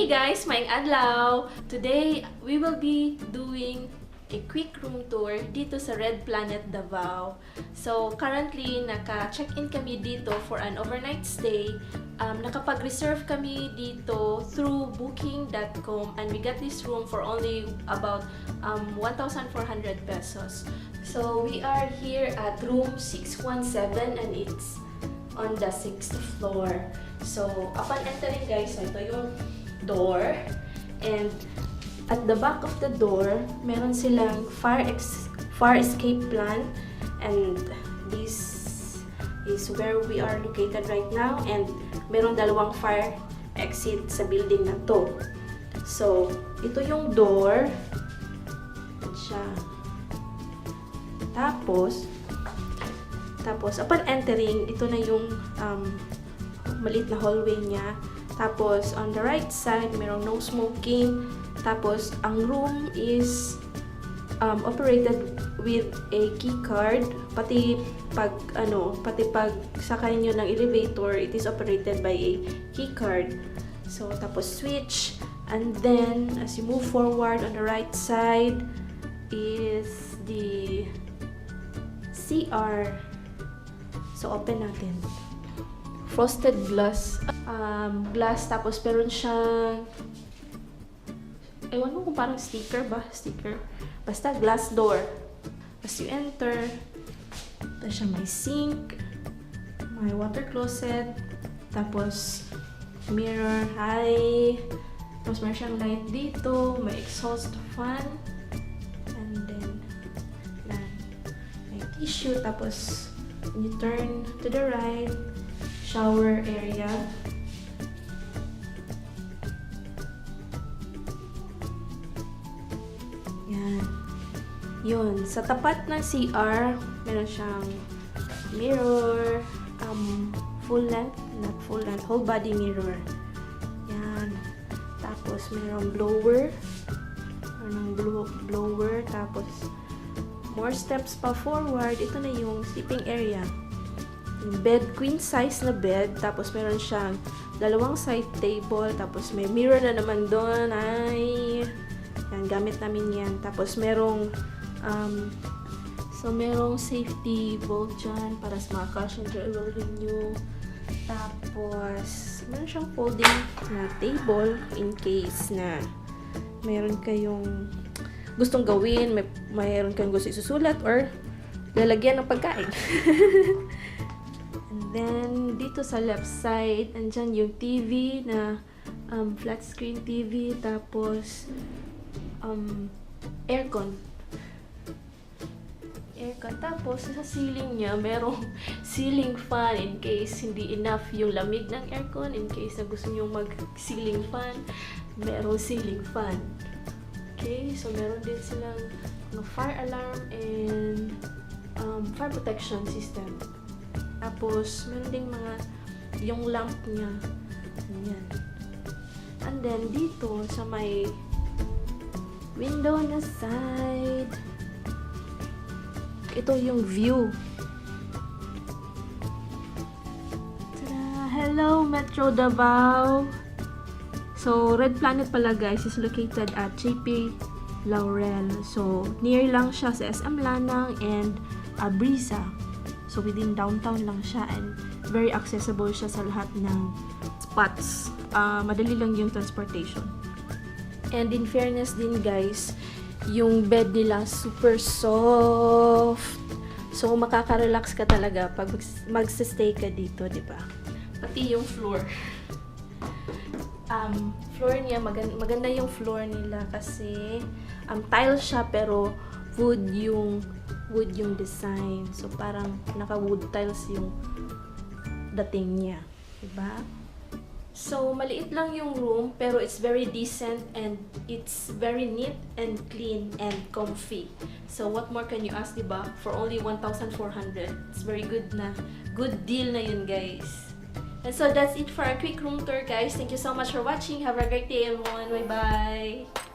Hey guys, maayong adlaw! Today, we will be doing a quick room tour dito sa Red Planet, Davao. So, currently, naka-check-in kami dito for an overnight stay. Nakapag-reserve kami dito through booking.com and we got this room for only about 1,400 pesos. So, we are here at room 617 and it's on the 6th floor. So, upon entering guys, ito yung door. And at the back of the door, meron silang fire escape plan. And this is where we are located right now. And meron dalawang fire exit sa building na to. So, ito yung door. Ito siya. Tapos, upon entering, ito na yung maliit na hallway niya. Tapos, on the right side, merong no smoking. Tapos, ang room is operated with a key card. Pati pag sakay nyo ng elevator, it is operated by a key card. So, tapos switch. And then, as you move forward, on the right side is the CR. So, open natin. Frosted glass. Tapos meron siyang ewan mo kung parang sticker ba? Sticker. Basta glass door. As you enter, ito siya, may sink, may water closet, tapos mirror, tapos meron siyang light dito, may exhaust fan, and then may tissue, tapos you turn to the right, shower area. Yan. Yun. Sa tapat ng CR, meron siyang mirror, full length, not full length, whole body mirror. Yan. Tapos, merong blower. Blower. Tapos, more steps pa forward, ito na yung sleeping area. Bed, queen size na bed, tapos meron siyang dalawang side table, tapos may mirror na naman doon. Yan, gamit namin yan. Tapos merong merong safety bolt dyan para sa mga cash and jewelry nyo. Tapos meron siyang folding na table in case na meron kayong gustong gawin, mayroon kayong gusto isusulat or lalagyan ng pagkain. And then, dito sa left side, andyan yung TV na flat screen TV, tapos aircon. Tapos sa ceiling niya, merong ceiling fan in case hindi enough yung lamig ng aircon, in case na gusto nyo mag-ceiling fan, merong ceiling fan. Okay, so meron din silang fire alarm and fire protection system. Tapos, meron ding yung lamp niya. Ayan. And then, dito sa may window na side, ito yung view. Tada! Hello, Metro Davao! So, Red Planet pala guys is located at JP Laurel. So, near lang siya sa SM Lanang and Abreeza. So, within downtown lang siya and very accessible siya sa lahat ng spots. Madali lang yung transportation. And in fairness din guys, yung bed nila super soft. So, makaka-relax ka talaga pag mag-stay ka dito, di ba? Pati yung floor. Floor niya, maganda yung floor nila kasi tile siya pero wood yung design. So, parang naka-wood tiles yung dating niya. Diba? So, maliit lang yung room pero it's very decent and it's very neat and clean and comfy. So, what more can you ask, diba? For only 1,400. It's very good deal na yun, guys. And so, that's it for our quick room tour, guys. Thank you so much for watching. Have a great day, everyone. Bye-bye!